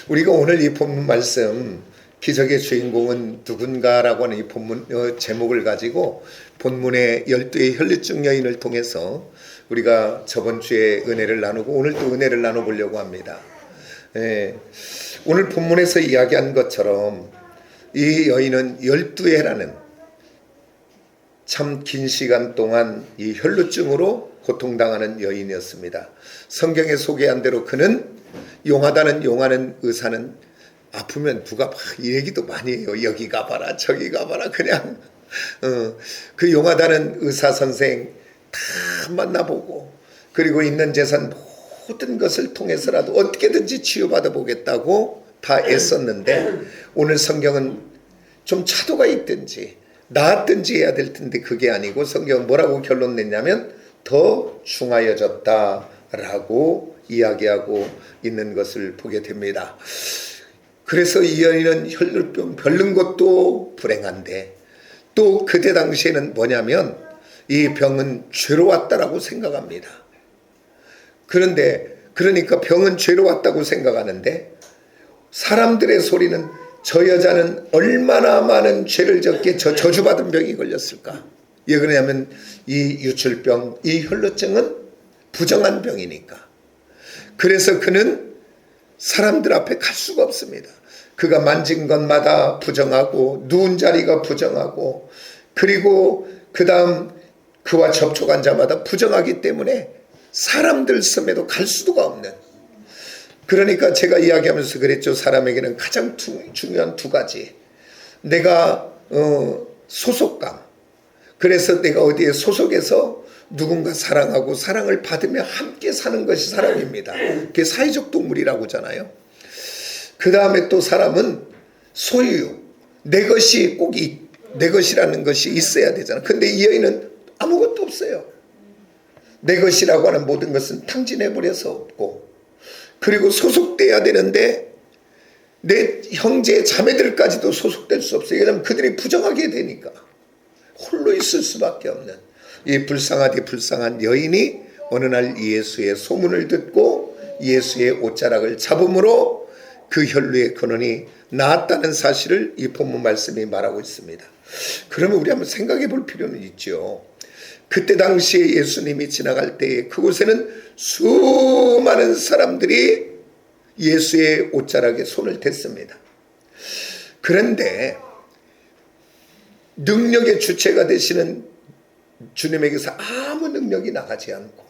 우리가 오늘 이 본문 말씀 기적의 주인공은 누군가라고 하는 이 본문 제목을 가지고 본문의 12의 혈루증 여인을 통해서 우리가 저번 주에 은혜를 나누고 오늘 또 은혜를 나눠보려고 합니다. 오늘 본문에서 이야기한 것처럼 이 여인은 12해라는 참 긴 시간 동안 이 혈루증으로 고통당하는 여인이었습니다. 성경에 소개한 대로 그는 용하는 의사는 아프면 누가 막 얘기도 많이 해요. 여기 가봐라 저기 가봐라 그냥 그 용하다는 의사 선생 다 만나보고 그리고 있는 재산 모든 것을 통해서라도 어떻게든지 치유받아 보겠다고 다 애썼는데 오늘 성경은 좀 차도가 있든지 나았든지 해야 될 텐데 그게 아니고 성경은 뭐라고 결론 냈냐면 더 중하여졌다라고 이야기하고 있는 것을 보게 됩니다. 그래서 이 여인은 혈루병 별른 것도 불행한데 또 그때 당시에는 뭐냐면 이 병은 죄로 왔다라고 생각합니다. 그러니까 병은 죄로 왔다고 생각하는데 사람들의 소리는 저 여자는 얼마나 많은 죄를 졌기에 저주받은 병이 걸렸을까? 왜 그러냐면 이 유출병, 이 혈루증은 부정한 병이니까. 그래서 그는 사람들 앞에 갈 수가 없습니다. 그가 만진 것마다 부정하고 누운 자리가 부정하고 그리고 그 다음 그와 접촉한 자마다 부정하기 때문에 사람들 섬에도 갈 수가 없는, 그러니까 제가 이야기하면서 그랬죠. 사람에게는 가장 중요한 두 가지. 내가 소속감. 그래서 내가 어디에 소속해서 누군가 사랑하고 사랑을 받으며 함께 사는 것이 사람입니다. 그게 사회적 동물이라고 하잖아요. 그 다음에 또 사람은 소유. 내 것이 꼭 내 것이라는 것이 있어야 되잖아. 근데 이 여인은 아무것도 없어요. 내 것이라고 하는 모든 것은 탕진해버려서 없고, 그리고 소속돼야 되는데 내 형제 자매들까지도 소속될 수 없어요. 왜냐하면 그들이 부정하게 되니까 홀로 있을 수밖에 없는 이 불쌍하디 불쌍한 여인이 어느 날 예수의 소문을 듣고 예수의 옷자락을 잡음으로 그 혈루의 근원이 나았다는 사실을 이 본문 말씀이 말하고 있습니다. 그러면 우리 한번 생각해 볼 필요는 있죠. 그때 당시에 예수님이 지나갈 때에 그곳에는 수많은 사람들이 예수의 옷자락에 손을 댔습니다. 그런데 능력의 주체가 되시는 주님에게서 아무 능력이 나가지 않고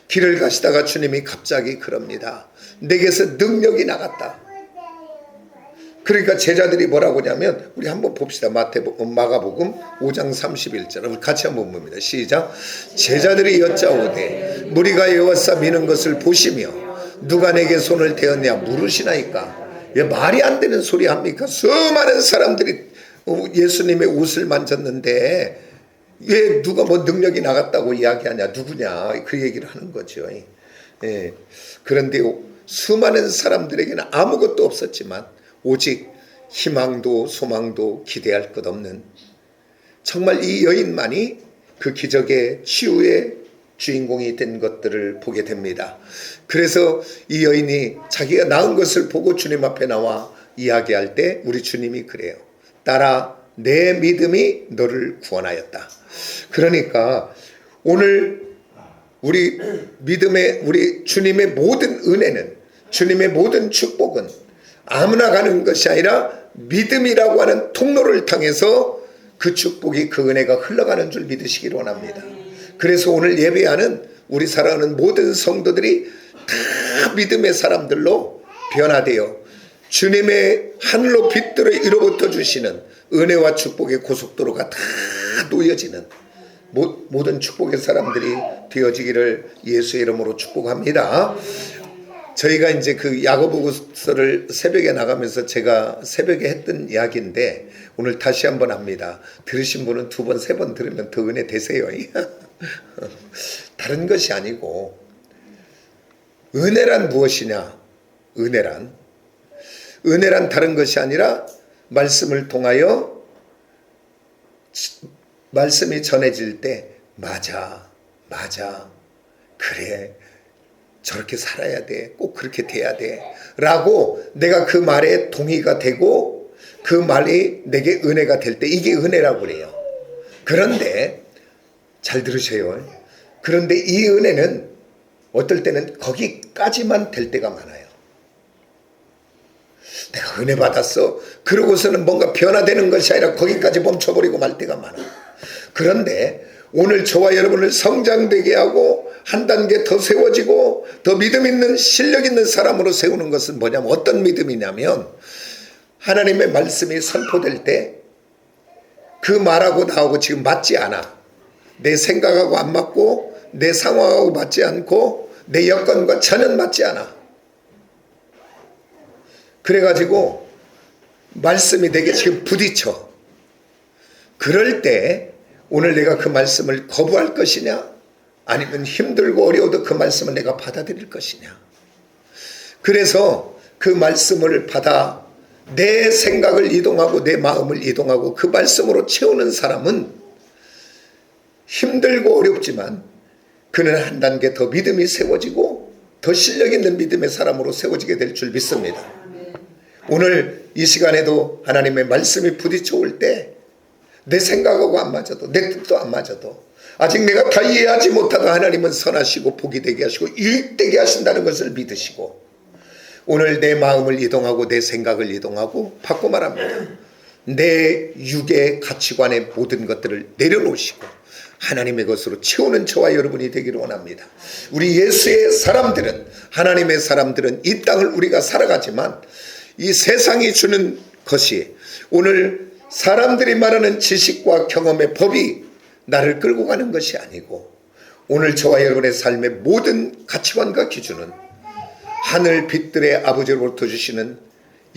길을 가시다가 주님이 갑자기 그럽니다. 내게서 능력이 나갔다. 그러니까 제자들이 뭐라고 하냐면 우리 한번 봅시다. 마가복음 5장 31절 우리 같이 한번 봅니다. 시작. 제자들이 여짜오되 무리가 여호와사 미는 것을 보시며 누가 내게 손을 대었냐 물으시나이까. 왜 말이 안 되는 소리 합니까? 수많은 사람들이 예수님의 옷을 만졌는데 왜 누가 뭐 능력이 나갔다고 이야기하냐, 누구냐, 그 얘기를 하는 거죠. 그런데 수많은 사람들에게는 아무것도 없었지만 오직 희망도 소망도 기대할 것 없는, 정말 이 여인만이 그 기적의 치유의 주인공이 된 것들을 보게 됩니다. 그래서 이 여인이 자기가 나은 것을 보고 주님 앞에 나와 이야기할 때 우리 주님이 그래요. 딸아, 내 믿음이 너를 구원하였다. 그러니까 오늘 우리 믿음의, 우리 주님의 모든 은혜는, 주님의 모든 축복은 아무나 가는 것이 아니라 믿음이라고 하는 통로를 통해서 그 축복이, 그 은혜가 흘러가는 줄 믿으시기를 원합니다. 그래서 오늘 예배하는 우리 사랑하는 모든 성도들이 다 믿음의 사람들로 변화되어 주님의 하늘로 빛들어 이로부터 주시는 은혜와 축복의 고속도로가 다 놓여지는 모든 축복의 사람들이 되어지기를 예수의 이름으로 축복합니다. 저희가 이제 그 야고보서를 새벽에 나가면서 제가 새벽에 했던 이야기인데 오늘 다시 한번 합니다. 들으신 분은 2번, 3번 들으면 더 은혜 되세요. 다른 것이 아니고 은혜란 무엇이냐? 은혜란 다른 것이 아니라 말씀을 통하여 말씀이 전해질 때 맞아 그래 저렇게 살아야 돼. 꼭 그렇게 돼야 돼. 라고 내가 그 말에 동의가 되고 그 말이 내게 은혜가 될 때 이게 은혜라고 그래요. 그런데 잘 들으세요. 그런데 이 은혜는 어떨 때는 거기까지만 될 때가 많아요. 내가 은혜 받았어. 그러고서는 뭔가 변화되는 것이 아니라 거기까지 멈춰버리고 말 때가 많아. 그런데 오늘 저와 여러분을 성장되게 하고 한 단계 더 세워지고 더 믿음 있는 실력 있는 사람으로 세우는 것은 뭐냐면 어떤 믿음이냐면 하나님의 말씀이 선포될 때 그 말하고 나하고 지금 맞지 않아. 내 생각하고 안 맞고 내 상황하고 맞지 않고 내 여건과 전혀 맞지 않아. 그래가지고 말씀이 내게 지금 부딪혀. 그럴 때 오늘 내가 그 말씀을 거부할 것이냐 아니면 힘들고 어려워도 그 말씀을 내가 받아들일 것이냐. 그래서 그 말씀을 받아 내 생각을 이동하고 내 마음을 이동하고 그 말씀으로 채우는 사람은 힘들고 어렵지만 그는 한 단계 더 믿음이 세워지고 더 실력 있는 믿음의 사람으로 세워지게 될 줄 믿습니다. 오늘 이 시간에도 하나님의 말씀이 부딪혀 올 때 내 생각하고 안 맞아도 내 뜻도 안 맞아도 아직 내가 다 이해하지 못하도 하나님은 선하시고 복이 되게 하시고 유익되게 하신다는 것을 믿으시고 오늘 내 마음을 이동하고 내 생각을 이동하고 바꿔 말합니다. 내 육의 가치관의 모든 것들을 내려놓으시고 하나님의 것으로 채우는 저와 여러분이 되기를 원합니다. 우리 예수의 사람들은 하나님의 사람들은 이 땅을 우리가 살아가지만 이 세상이 주는 것이 오늘 사람들이 말하는 지식과 경험의 법이 나를 끌고 가는 것이 아니고 오늘 저와 여러분의 삶의 모든 가치관과 기준은 하늘 빛들의 아버지로부터 주시는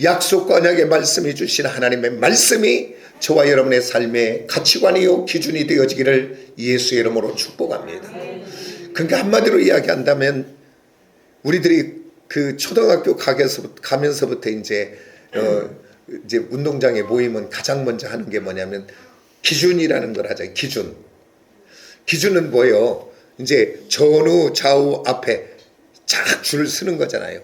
약속과 언약의 말씀이 주신 하나님의 말씀이 저와 여러분의 삶의 가치관이요 기준이 되어지기를 예수의 이름으로 축복합니다. 그러니까 한마디로 이야기한다면 우리들이 그 초등학교 가면서부터 이제 운동장에 모이면 가장 먼저 하는 게 뭐냐면 기준이라는 걸 하잖아요. 기준은 뭐예요? 이제 전후 좌우 앞에 쫙 줄을 서는 거잖아요.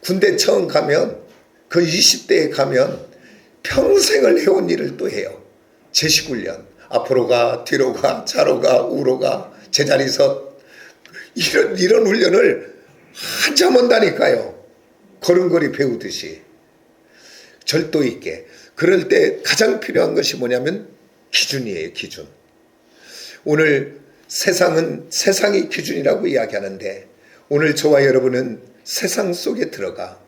군대 처음 가면 그 20대에 가면 평생을 해온 일을 또 해요. 제시훈련. 앞으로 가, 뒤로 가, 좌로 가, 우로 가, 제자리 서. 이런 훈련을 한참 한다니까요. 걸음걸이 배우듯이. 절도 있게. 그럴 때 가장 필요한 것이 뭐냐면 기준이에요. 기준. 오늘 세상은 세상이 기준이라고 이야기하는데 오늘 저와 여러분은 세상 속에 들어가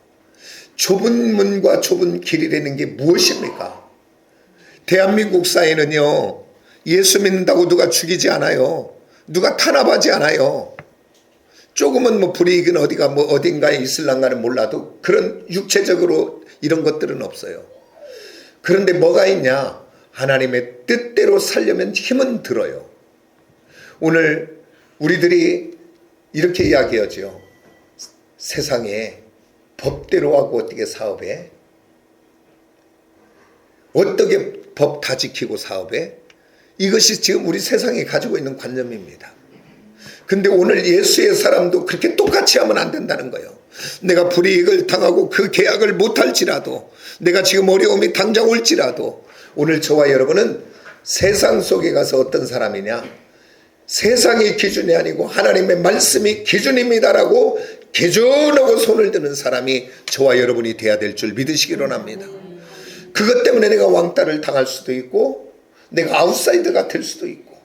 좁은 문과 좁은 길이라는 게 무엇입니까? 대한민국 사회는요, 예수 믿는다고 누가 죽이지 않아요. 누가 탄압하지 않아요. 조금은 뭐 불이익은 어딘가에 있을랑가는 몰라도 그런 육체적으로 이런 것들은 없어요. 그런데 뭐가 있냐? 하나님의 뜻대로 살려면 힘은 들어요. 오늘 우리들이 이렇게 이야기하죠. 세상에 법대로 하고 어떻게 사업해? 어떻게 법 다 지키고 사업해? 이것이 지금 우리 세상에 가지고 있는 관념입니다. 근데 오늘 예수의 사람도 그렇게 똑같이 하면 안 된다는 거예요. 내가 불이익을 당하고 그 계약을 못할지라도 내가 지금 어려움이 당장 올지라도 오늘 저와 여러분은 세상 속에 가서 어떤 사람이냐? 세상이 기준이 아니고 하나님의 말씀이 기준입니다라고 개전하고 손을 드는 사람이 저와 여러분이 돼야 될 줄 믿으시기 원합니다. 그것 때문에 내가 왕따를 당할 수도 있고 내가 아웃사이더가 될 수도 있고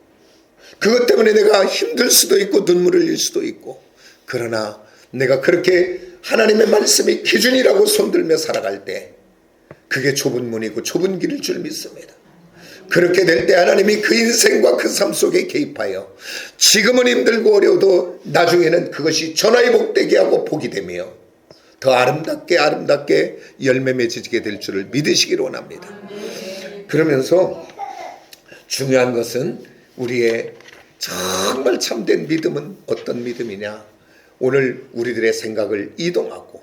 그것 때문에 내가 힘들 수도 있고 눈물을 흘릴 수도 있고 그러나 내가 그렇게 하나님의 말씀이 기준이라고 손들며 살아갈 때 그게 좁은 문이고 좁은 길일 줄 믿습니다. 그렇게 될 때 하나님이 그 인생과 그 삶 속에 개입하여 지금은 힘들고 어려워도 나중에는 그것이 전화의 복되게 하고 복이 되며 더 아름답게 열매 맺어지게 될 줄을 믿으시기를 원합니다. 그러면서 중요한 것은 우리의 정말 참된 믿음은 어떤 믿음이냐? 오늘 우리들의 생각을 이동하고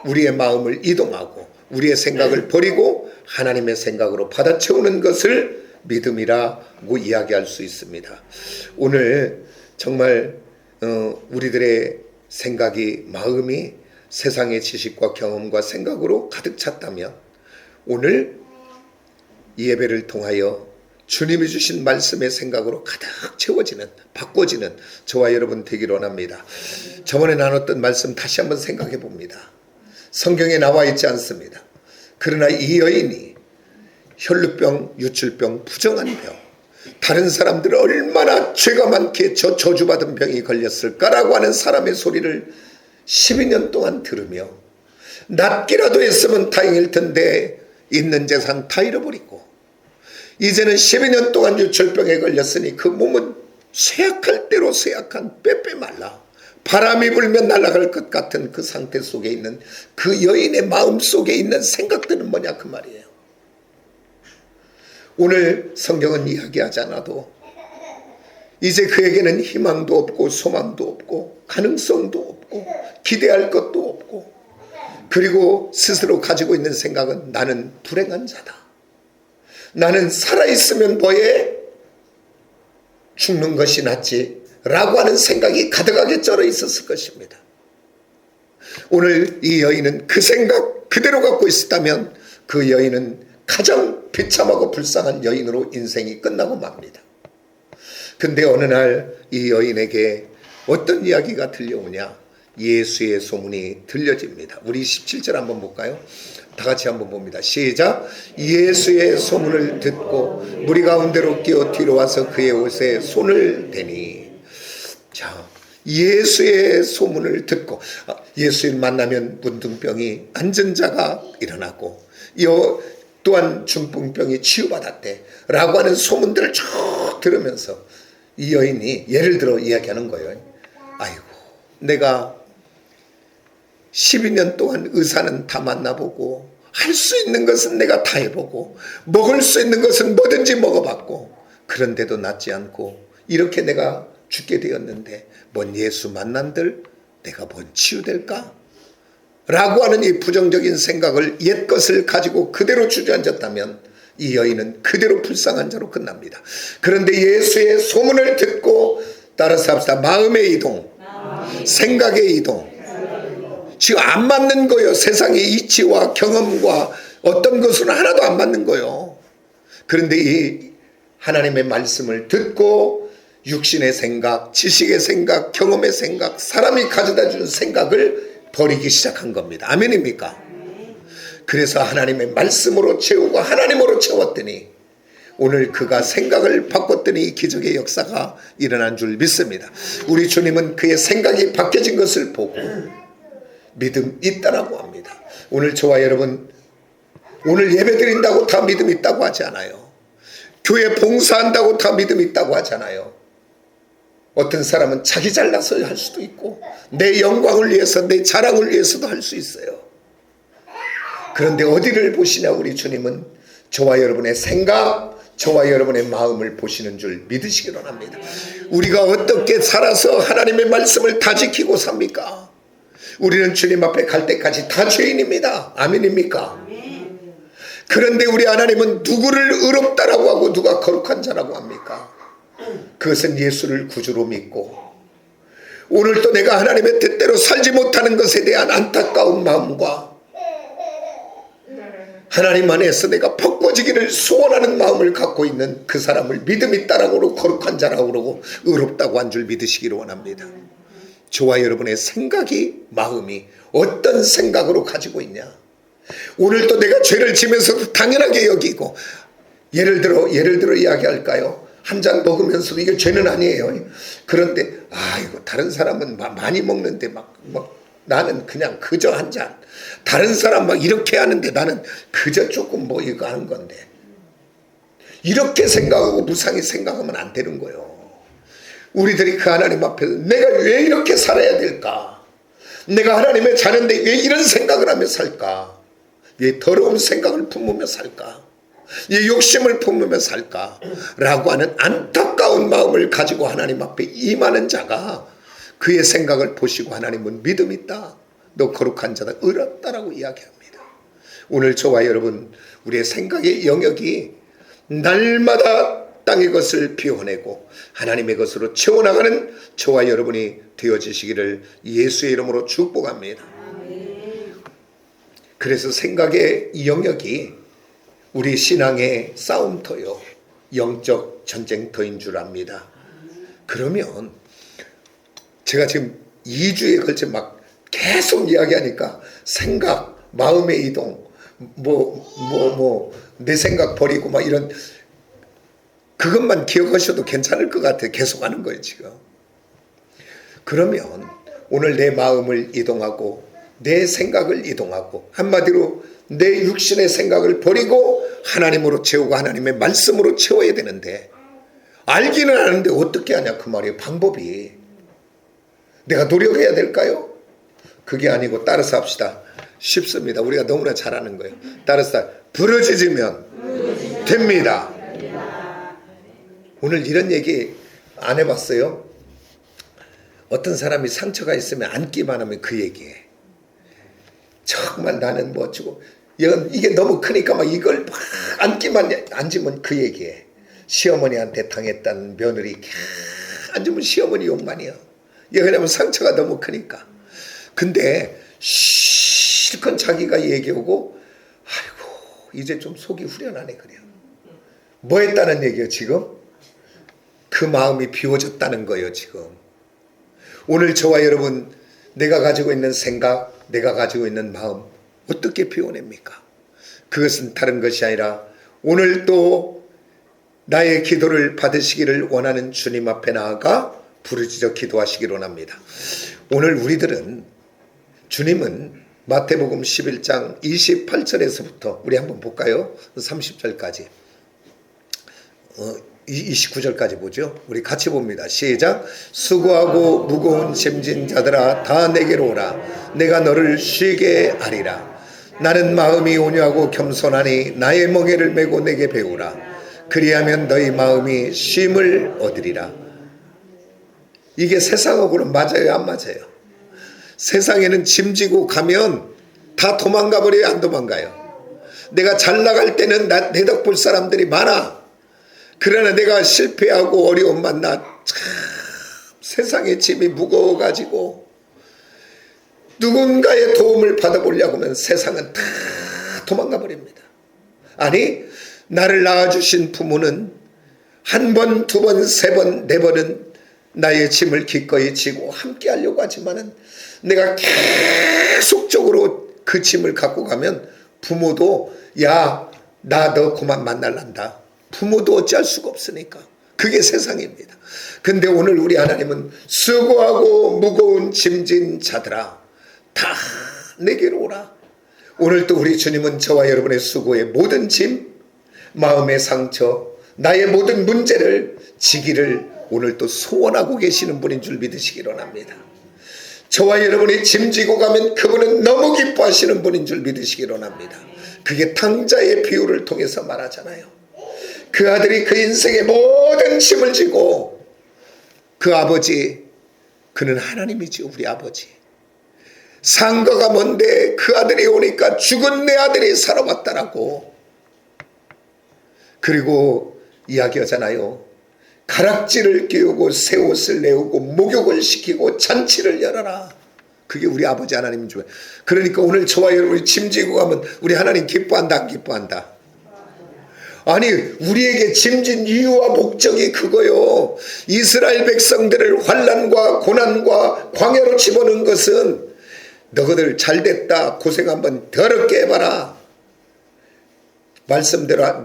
우리의 마음을 이동하고 우리의 생각을 버리고 하나님의 생각으로 받아채우는 것을 믿음이라고 이야기할 수 있습니다. 오늘 정말 우리들의 생각이, 마음이 세상의 지식과 경험과 생각으로 가득 찼다면 오늘 이 예배를 통하여 주님이 주신 말씀의 생각으로 가득 채워지는, 바꿔지는 저와 여러분 되기를 원합니다. 저번에 나눴던 말씀 다시 한번 생각해 봅니다. 성경에 나와 있지 않습니다. 그러나 이 여인이 혈루병, 유출병, 부정한 병, 다른 사람들은 얼마나 죄가 많기에 저 저주받은 병이 걸렸을까라고 하는 사람의 소리를 12년 동안 들으며 낫기라도 했으면 다행일 텐데 있는 재산 다 잃어버리고 이제는 12년 동안 유출병에 걸렸으니 그 몸은 쇠약할 대로 쇠약한 빼빼 말라 바람이 불면 날아갈 것 같은 그 상태 속에 있는 그 여인의 마음 속에 있는 생각들은 뭐냐 그 말이에요. 오늘 성경은 이야기하지 않아도 이제 그에게는 희망도 없고 소망도 없고 가능성도 없고 기대할 것도 없고 그리고 스스로 가지고 있는 생각은 나는 불행한 자다. 나는 살아있으면 뭐해? 죽는 것이 낫지 라고 하는 생각이 가득하게 쩔어 있었을 것입니다. 오늘 이 여인은 그 생각 그대로 갖고 있었다면 그 여인은 가장 비참하고 불쌍한 여인으로 인생이 끝나고 맙니다. 근데 어느 날 이 여인에게 어떤 이야기가 들려오냐? 예수의 소문이 들려집니다. 우리 17절 한번 볼까요? 다 같이 한번 봅니다. 시작. 예수의 소문을 듣고 무리 가운데로 끼어 뒤로 와서 그의 옷에 손을 대니. 자, 예수의 소문을 듣고 예수를 만나면 문둥병이 앉은 자가 일어나고 또한 중풍병이 치유받았대 라고 하는 소문들을 쭉 들으면서 이 여인이 예를 들어 이야기하는 거예요. 아이고 내가 12년 동안 의사는 다 만나보고 할 수 있는 것은 내가 다 해보고 먹을 수 있는 것은 뭐든지 먹어봤고 그런데도 낫지 않고 이렇게 내가 죽게 되었는데 뭔 예수 만난들 내가 뭔 치유될까? 라고 하는 이 부정적인 생각을 옛 것을 가지고 그대로 주저앉았다면 이 여인은 그대로 불쌍한 자로 끝납니다. 그런데 예수의 소문을 듣고 따라서 합시다. 마음의 이동, 생각의 이동. 지금 안 맞는 거예요. 세상의 이치와 경험과 어떤 것은 하나도 안 맞는 거예요. 그런데 이 하나님의 말씀을 듣고 육신의 생각, 지식의 생각, 경험의 생각, 사람이 가져다 주는 생각을 버리기 시작한 겁니다. 아멘입니까? 그래서 하나님의 말씀으로 채우고 하나님으로 채웠더니 오늘 그가 생각을 바꿨더니 기적의 역사가 일어난 줄 믿습니다. 우리 주님은 그의 생각이 바뀌어진 것을 보고 믿음 있다라고 합니다. 오늘 저와 여러분 오늘 예배 드린다고 다 믿음 있다고 하지 않아요. 교회 봉사한다고 다 믿음 있다고 하잖아요. 어떤 사람은 자기 잘나서 할 수도 있고 내 영광을 위해서 내 자랑을 위해서도 할 수 있어요. 그런데 어디를 보시냐 우리 주님은 저와 여러분의 생각 저와 여러분의 마음을 보시는 줄 믿으시기 바랍니다. 우리가 어떻게 살아서 하나님의 말씀을 다 지키고 삽니까? 우리는 주님 앞에 갈 때까지 다 죄인입니다. 아멘입니까? 그런데 우리 하나님은 누구를 의롭다라고 하고 누가 거룩한 자라고 합니까? 그것은 예수를 구주로 믿고 오늘도 내가 하나님의 뜻대로 살지 못하는 것에 대한 안타까운 마음과 하나님 안에서 내가 바꿔지기를 소원하는 마음을 갖고 있는 그 사람을 믿음 있다라고 그러고 거룩한 자라고 그러고 의롭다고 한 줄 믿으시기를 원합니다. 저와 여러분의 생각이 마음이 어떤 생각으로 가지고 있냐. 오늘도 내가 죄를 지면서도 당연하게 여기고 예를 들어 이야기할까요? 한 잔 먹으면서도 이게 죄는 아니에요. 그런데 이거 다른 사람은 많이 먹는데 막 나는 그냥 그저 한 잔. 다른 사람 막 이렇게 하는데 나는 그저 조금 뭐 이거 하는 건데. 이렇게 생각하고 무상히 생각하면 안 되는 거예요. 우리들이 그 하나님 앞에서 내가 왜 이렇게 살아야 될까? 내가 하나님의 자녀인데 왜 이런 생각을 하며 살까? 왜 더러운 생각을 품으며 살까? 왜 욕심을 품으며 살까? 라고 하는 안타까운 마음을 가지고 하나님 앞에 임하는 자가 그의 생각을 보시고 하나님은 믿음 있다. 너 거룩한 자다. 의롭다라고 이야기합니다. 오늘 저와 여러분 우리의 생각의 영역이 날마다 땅의 것을 비워내고 하나님의 것으로 채워나가는 저와 여러분이 되어지시기를 예수의 이름으로 축복합니다. 그래서 생각의 영역이 우리 신앙의 싸움터요, 영적 전쟁터인 줄 압니다. 그러면 제가 지금 2주에 걸쳐 막 계속 이야기하니까 생각, 마음의 이동, 내 생각 버리고 막 이런, 그것만 기억하셔도 괜찮을 것 같아요. 계속 하는 거예요, 지금. 그러면 오늘 내 마음을 이동하고 내 생각을 이동하고 한마디로 내 육신의 생각을 버리고 하나님으로 채우고 하나님의 말씀으로 채워야 되는데, 알기는 아는데 어떻게 하냐 그 말이에요. 방법이. 내가 노력해야 될까요? 그게 아니고 따라서 합시다. 쉽습니다. 우리가 너무나 잘하는 거예요. 따라서 부르짖으면 됩니다. 오늘 이런 얘기 안 해봤어요? 어떤 사람이 상처가 있으면 앉기만 하면 그 얘기해. 정말 나는 뭐 어쩌고 이게 너무 크니까 막 이걸 막 앉으면 그 얘기해. 시어머니한테 당했다는 며느리 앉으면 시어머니 욕만이야. 왜냐면 상처가 너무 크니까. 근데 실컷 자기가 얘기하고 아이고 이제 좀 속이 후련하네. 그래요. 뭐 했다는 얘기예요 지금? 그 마음이 비워졌다는 거예요 지금. 오늘 저와 여러분, 내가 가지고 있는 생각, 내가 가지고 있는 마음 어떻게 비워냅니까? 그것은 다른 것이 아니라 오늘 또 나의 기도를 받으시기를 원하는 주님 앞에 나아가 부르짖어 기도하시기를 원합니다. 오늘 우리들은, 주님은 마태복음 11장 28절에서부터 우리 한번 볼까요? 30절까지 29절까지 보죠. 우리 같이 봅니다. 시작. 수고하고 무거운 짐진 자들아 다 내게로 오라. 내가 너를 쉬게 하리라. 나는 마음이 온유하고 겸손하니 나의 멍에를 메고 내게 배우라. 그리하면 너희 마음이 쉼을 얻으리라. 이게 세상하고는 맞아요, 안 맞아요? 세상에는 짐지고 가면 다 도망가 버려요, 안 도망가요? 내가 잘 나갈 때는 내 덕 볼 사람들이 많아. 그러나 내가 실패하고 어려움 만나 참 세상의 짐이 무거워가지고 누군가의 도움을 받아보려고 하면 세상은 다 도망가 버립니다. 아니, 나를 낳아주신 부모는 한 번, 두 번, 세 번, 네 번은 나의 짐을 기꺼이 지고 함께 하려고 하지만은 내가 계속적으로 그 짐을 갖고 가면 부모도 야, 나 너 그만 만날란다. 부모도 어찌할 수가 없으니까. 그게 세상입니다. 근데 오늘 우리 하나님은 수고하고 무거운 짐진 자들아 다 내게로 오라. 오늘 또 우리 주님은 저와 여러분의 수고의 모든 짐, 마음의 상처, 나의 모든 문제를 지기를 오늘 또 소원하고 계시는 분인 줄 믿으시기 원합니다. 저와 여러분이 짐지고 가면 그분은 너무 기뻐하시는 분인 줄 믿으시기 원합니다. 그게 탕자의 비유를 통해서 말하잖아요. 그 아들이 그 인생의 모든 짐을 지고, 그 아버지, 그는 하나님이죠. 우리 아버지. 상거가 뭔데 그 아들이 오니까 죽은 내 아들이 살아왔다라고. 그리고 이야기하잖아요. 가락지를 끼우고 새 옷을 내우고 목욕을 시키고 잔치를 열어라. 그게 우리 아버지 하나님 줄. 그러니까 오늘 저와 여러분이 짐지고 가면 우리 하나님 기뻐한다, 안 기뻐한다? 아니, 우리에게 짐진 이유와 목적이 그거요. 이스라엘 백성들을 환난과 고난과 광야로 집어넣은 것은 너희들 잘됐다, 고생 한번 더럽게 해봐라, 말씀대로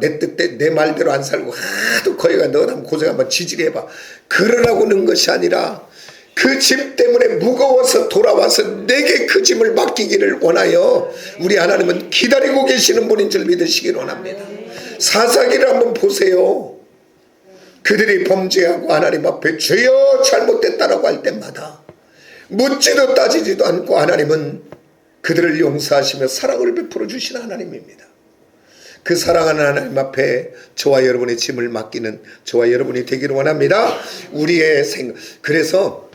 내 말대로 안 살고 하도 거기가 너희들 한번 고생 한번 지지해봐, 그러라고 넣은 것이 아니라 그 짐 때문에 무거워서 돌아와서 내게 그 짐을 맡기기를 원하여 우리 하나님은 기다리고 계시는 분인 줄 믿으시길 원합니다. 사사기를 한번 보세요. 그들이 범죄하고 하나님 앞에 죄여 잘못됐다라고 할 때마다 묻지도 따지지도 않고 하나님은 그들을 용서하시며 사랑을 베풀어 주시는 하나님입니다. 그 사랑하는 하나님 앞에 저와 여러분의 짐을 맡기는 저와 여러분이 되기를 원합니다. 우리의 생각. 그래서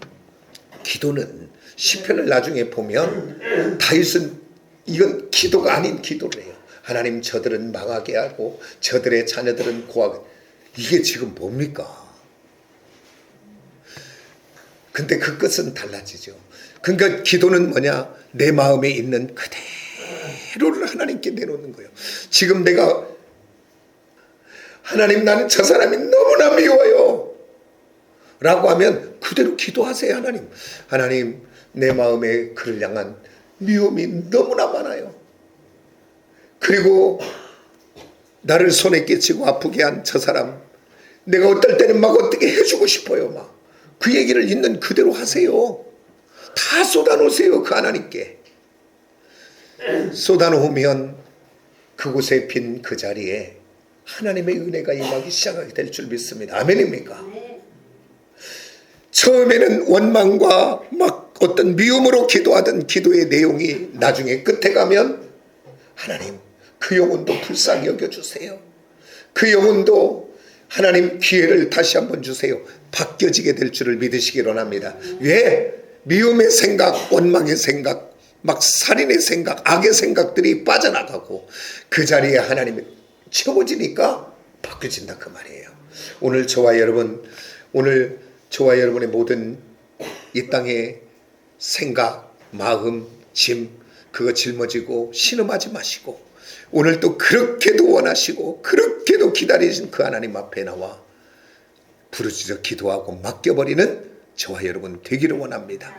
기도는 시편을 나중에 보면 다윗은 이건 기도가 아닌 기도를 해요. 하나님, 저들은 망하게 하고 저들의 자녀들은 고하게. 이게 지금 뭡니까? 근데 그 끝은 달라지죠. 그러니까 기도는 뭐냐? 내 마음에 있는 그대로를 하나님께 내놓는 거예요. 지금 내가 하나님, 나는 저 사람이 너무나 미워요 라고 하면 그대로 기도하세요. 하나님, 내 마음에 그를 향한 미움이 너무나 많아요. 그리고 나를 손에 끼치고 아프게 한 저 사람, 내가 어떨 때는 막 어떻게 해주고 싶어요. 막 그 얘기를 있는 그대로 하세요. 다 쏟아놓으세요. 그 하나님께 쏟아놓으면 그곳에 빈 그 자리에 하나님의 은혜가 임하기 시작하게 될 줄 믿습니다. 아멘입니까? 처음에는 원망과 막 어떤 미움으로 기도하던 기도의 내용이 나중에 끝에 가면 하나님, 그 영혼도 불쌍히 여겨주세요. 그 영혼도 하나님 기회를 다시 한번 주세요. 바뀌어지게 될 줄을 믿으시기 원합니다. 왜? 미움의 생각, 원망의 생각, 막 살인의 생각, 악의 생각들이 빠져나가고 그 자리에 하나님이 채워지니까 바뀌어진다 그 말이에요. 오늘 저와 여러분의 모든 이 땅의 생각, 마음, 짐, 그거 짊어지고 신음하지 마시고 오늘 또 그렇게도 원하시고 그렇게도 기다리신 그 하나님 앞에 나와 부르짖어 기도하고 맡겨버리는 저와 여러분 되기를 원합니다.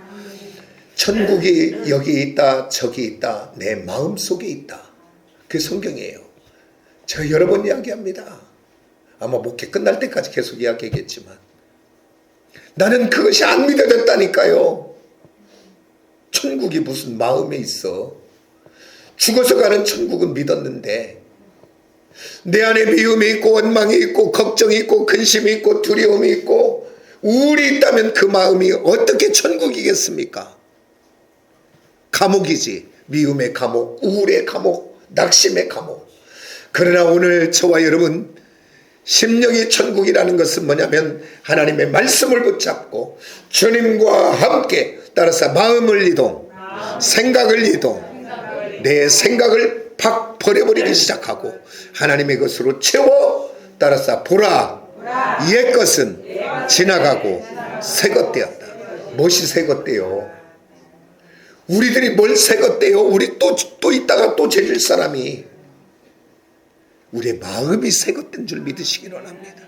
천국이 여기 있다 저기 있다 내 마음속에 있다. 그게 성경이에요. 제가 여러 번 이야기합니다. 아마 목회 끝날 때까지 계속 이야기하겠지만 나는 그것이 안 믿어졌다니까요. 천국이 무슨 마음에 있어. 죽어서 가는 천국은 믿었는데 내 안에 미움이 있고 원망이 있고 걱정이 있고 근심이 있고 두려움이 있고 우울이 있다면 그 마음이 어떻게 천국이겠습니까? 감옥이지. 미움의 감옥, 우울의 감옥, 낙심의 감옥. 그러나 오늘 저와 여러분 심령이 천국이라는 것은 뭐냐면 하나님의 말씀을 붙잡고 주님과 함께 따라서 마음을 이동, 생각을 이동, 내 생각을 팍 버려버리기 시작하고 하나님의 것으로 채워 따라서 보라 옛 것은 지나가고 새 것 되었다. 무엇이 새 것 돼요? 우리들이 뭘 새 것 돼요? 우리 또 있다가 또 죄질 사람이 우리의 마음이 새 것 된 줄 믿으시기 원합니다.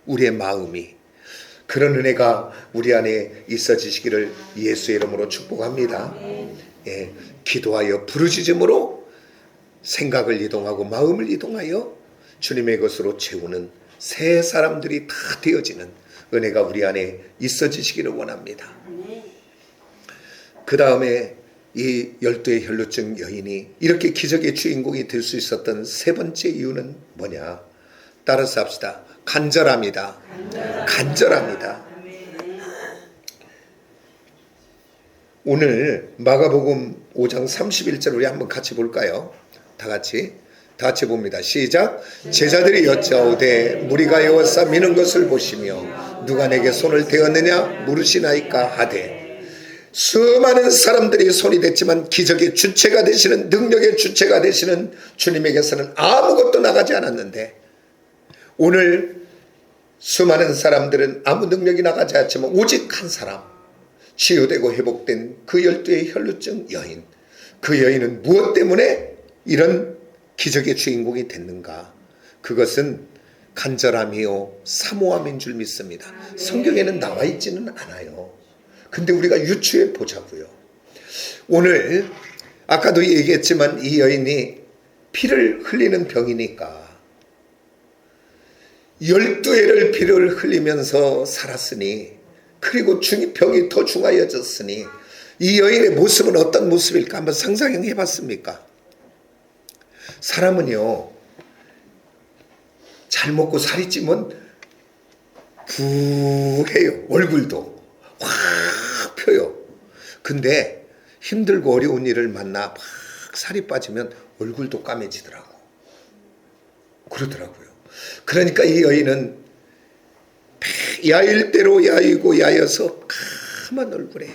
우리의 마음이 그런 은혜가 우리 안에 있어지시기를 예수의 이름으로 축복합니다. 예, 기도하여 부르짖음으로 생각을 이동하고 마음을 이동하여 주님의 것으로 채우는 새 사람들이 다 되어지는 은혜가 우리 안에 있어지시기를 원합니다. 그 다음에 이 12의 혈루증 여인이 이렇게 기적의 주인공이 될 수 있었던 세 번째 이유는 뭐냐? 따라서 합시다. 간절합니다. 간절합니다. 오늘 마가복음 5장 31절 우리 한번 같이 볼까요? 다 같이 봅니다. 시작. 제자들이 여짜오되 무리가 여호와사 미는 것을 보시며 누가 내게 손을 대었느냐 물으시나이까 하되 수많은 사람들이 손이 댔지만 기적의 주체가 되시는 능력의 주체가 되시는 주님에게서는 아무것도 나가지 않았는데 오늘 수많은 사람들은 아무 능력이 나가지 않지만 오직 한 사람 치유되고 회복된 그 12의 혈루증 여인, 그 여인은 무엇 때문에 이런 기적의 주인공이 됐는가? 그것은 간절함이요 사모함인 줄 믿습니다. 성경에는 나와 있지는 않아요. 근데 우리가 유추해 보자고요. 오늘 아까도 얘기했지만 이 여인이 피를 흘리는 병이니까 12회를 피를 흘리면서 살았으니 그리고 병이 더 중하여졌으니 이 여인의 모습은 어떤 모습일까 한번 상상해 봤습니까? 사람은요 잘 먹고 살이 찌면 부해요. 얼굴도 확 펴요. 근데 힘들고 어려운 일을 만나 막 살이 빠지면 얼굴도 까매지더라고. 그러더라고요. 그러니까 이 여인은 야일 대로 야이고 야여서 까만 얼굴에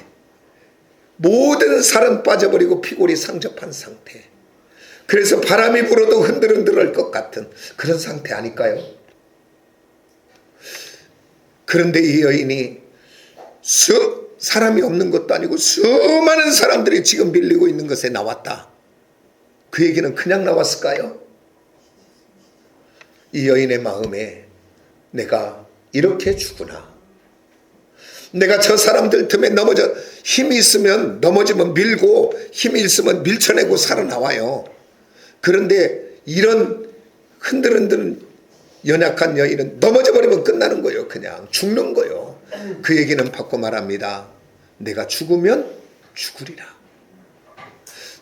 모든 살은 빠져버리고 피골이 상접한 상태. 그래서 바람이 불어도 흔들흔들할 것 같은 그런 상태 아닐까요? 그런데 이 여인이 사람이 없는 것도 아니고 수많은 사람들이 지금 밀리고 있는 것에 나왔다. 그 얘기는 그냥 나왔을까요? 이 여인의 마음에 내가 이렇게 주구나. 내가 저 사람들 틈에 넘어져, 힘이 있으면 넘어지면 밀고 힘이 있으면 밀쳐내고 살아나와요. 그런데 이런 흔들흔드는 연약한 여인은 넘어져 버리면 끝나는 거예요. 그냥 죽는 거예요. 그 얘기는 바꿔 말합니다. 내가 죽으면 죽으리라.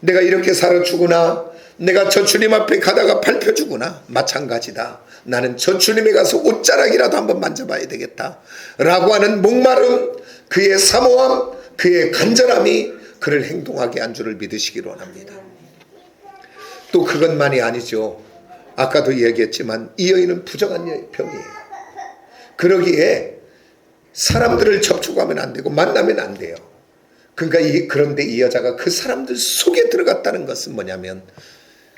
내가 이렇게 살아 죽으나, 내가 저 주님 앞에 가다가 밟혀 죽으나 마찬가지다. 나는 저 주님에 가서 옷자락이라도 한번 만져봐야 되겠다 라고 하는 목마름, 그의 사모함, 그의 간절함이 그를 행동하게 한 줄을 믿으시기로 합니다. 또 그것만이 아니죠. 아까도 얘기했지만 이 여인은 부정한 병이에요. 그러기에 사람들을 접촉하면 안 되고 만나면 안 돼요. 그러니까 그런데 이 여자가 그 사람들 속에 들어갔다는 것은 뭐냐면,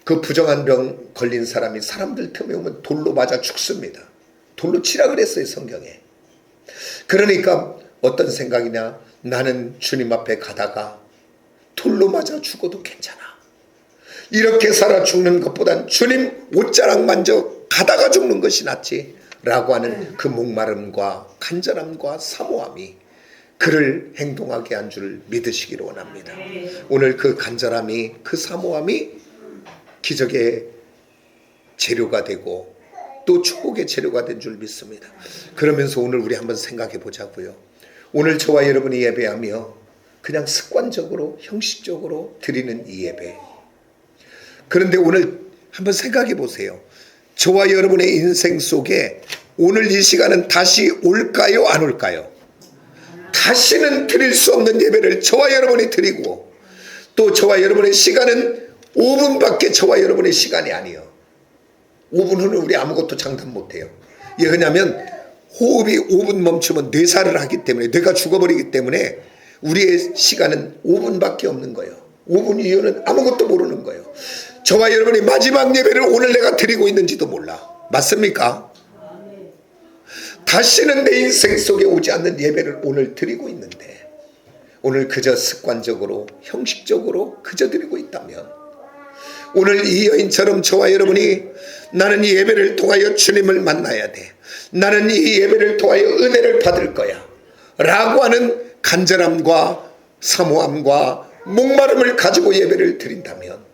그 부정한 병 걸린 사람이 사람들 틈에 오면 돌로 맞아 죽습니다. 돌로 치라 그랬어요, 성경에. 그러니까 어떤 생각이냐, 나는 주님 앞에 가다가 돌로 맞아 죽어도 괜찮아. 이렇게 살아 죽는 것보단 주님 옷자락 만져 가다가 죽는 것이 낫지 라고 하는 그 목마름과 간절함과 사모함이 그를 행동하게 한 줄 믿으시기를 원합니다. 오늘 그 간절함이, 그 사모함이 기적의 재료가 되고 또 축복의 재료가 된 줄 믿습니다. 그러면서 오늘 우리 한번 생각해 보자고요. 오늘 저와 여러분이 예배하며 그냥 습관적으로 형식적으로 드리는 이 예배, 그런데 오늘 한번 생각해 보세요. 저와 여러분의 인생 속에 오늘 이 시간은 다시 올까요, 안 올까요? 다시는 드릴 수 없는 예배를 저와 여러분이 드리고, 또 저와 여러분의 시간은 5분밖에 저와 여러분의 시간이 아니에요. 5분 후는 우리 아무것도 장담 못해요. 왜냐하면 호흡이 5분 멈추면 뇌사를 하기 때문에, 뇌가 죽어버리기 때문에 우리의 시간은 5분밖에 없는 거예요. 5분 이후는 아무것도 모르는 거예요. 저와 여러분이 마지막 예배를 오늘 내가 드리고 있는지도 몰라. 맞습니까? 다시는 내 인생 속에 오지 않는 예배를 오늘 드리고 있는데, 오늘 그저 습관적으로 형식적으로 그저 드리고 있다면, 오늘 이 여인처럼 저와 여러분이 나는 이 예배를 통하여 주님을 만나야 돼, 나는 이 예배를 통하여 은혜를 받을 거야 라고 하는 간절함과 사모함과 목마름을 가지고 예배를 드린다면,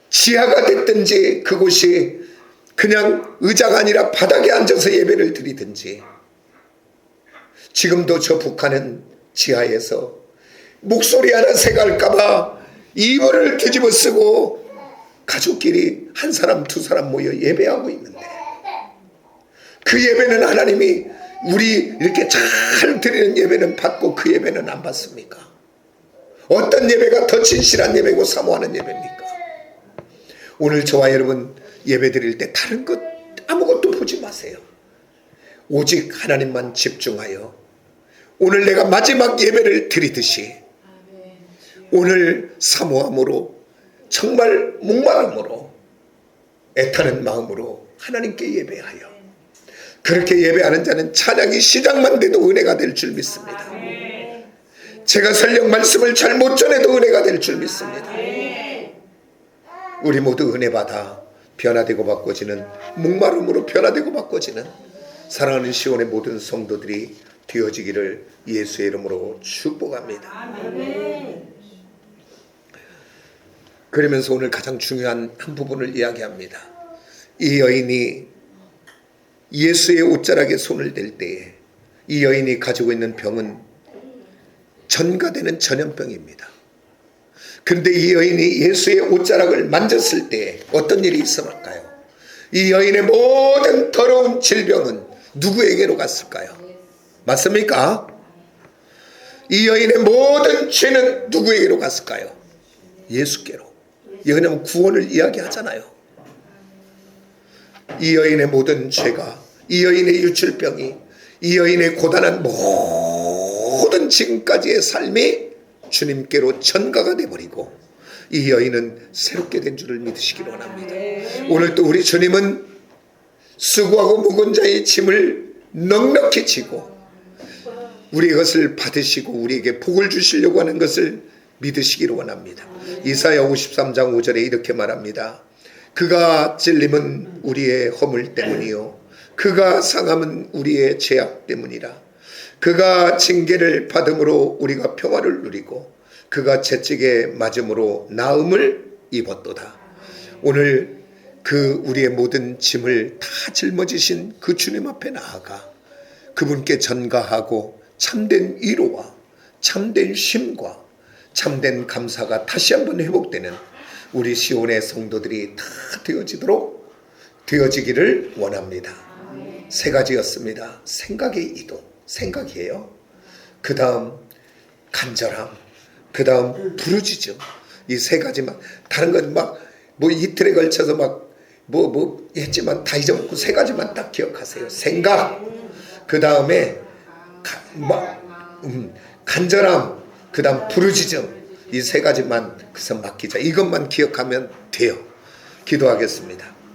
지하가 됐든지 그곳이 그냥 의자가 아니라 바닥에 앉아서 예배를 드리든지, 지금도 저 북한은 지하에서 목소리 하나 새갈까봐 이불을 뒤집어 쓰고 가족끼리 한 사람 두 사람 모여 예배하고 있는데, 그 예배는 하나님이 우리 이렇게 잘 드리는 예배는 받고 그 예배는 안 받습니까? 어떤 예배가 더 진실한 예배고 사모하는 예배입니까? 오늘 저와 여러분 예배 드릴 때 다른 것 아무것도 보지 마세요. 오직 하나님만 집중하여 오늘 내가 마지막 예배를 드리듯이 오늘 사모함으로, 정말 목마름으로, 애타는 마음으로 하나님께 예배하여, 그렇게 예배하는 자는 찬양이 시작만 돼도 은혜가 될 줄 믿습니다. 제가 설령 말씀을 잘 못 전해도 은혜가 될 줄 믿습니다. 우리 모두 은혜 받아 변화되고 바꿔지는, 목마름으로 변화되고 바꿔지는 사랑하는 시온의 모든 성도들이 되어지기를 예수의 이름으로 축복합니다. 그러면서 오늘 가장 중요한 한 부분을 이야기합니다. 이 여인이 예수의 옷자락에 손을 댈 때에 이 여인이 가지고 있는 병은 전가되는 전염병입니다. 그런데 이 여인이 예수의 옷자락을 만졌을 때 어떤 일이 있었을까요? 이 여인의 모든 더러운 질병은 누구에게로 갔을까요? 맞습니까? 이 여인의 모든 죄는 누구에게로 갔을까요? 예수께로. 왜냐하면 구원을 이야기하잖아요. 이 여인의 모든 죄가, 이 여인의 유출병이, 이 여인의 고단한 모든 지금까지의 삶이 주님께로 전가가 되어버리고 이 여인은 새롭게 된 줄을 믿으시기를 원합니다. 오늘 또 우리 주님은 수고하고 무거운 자의 짐을 넉넉히 지고 우리의 것을 받으시고 우리에게 복을 주시려고 하는 것을 믿으시기를 원합니다. 이사야 53장 5절에 이렇게 말합니다. 그가 찔림은 우리의 허물 때문이요 그가 상함은 우리의 죄악 때문이라. 그가 징계를 받음으로 우리가 평화를 누리고 그가 채찍에 맞음으로 나음을 입었도다. 오늘 그 우리의 모든 짐을 다 짊어지신 그 주님 앞에 나아가 그분께 전가하고 참된 위로와 참된 쉼과 참된 감사가 다시 한번 회복되는 우리 시온의 성도들이 다 되어지기를 원합니다. 세 가지였습니다. 생각의 이동, 생각이에요. 그 다음 간절함, 그 다음 부르짖음. 이 세 가지만, 다른 건 막 뭐 이틀에 걸쳐서 막 뭐 했지만 다 잊어먹고 세 가지만 딱 기억하세요. 생각, 그 다음에 간절함, 그 다음 부르짖음. 이 세 가지만 그래서 맡기자. 이것만 기억하면 돼요. 기도하겠습니다.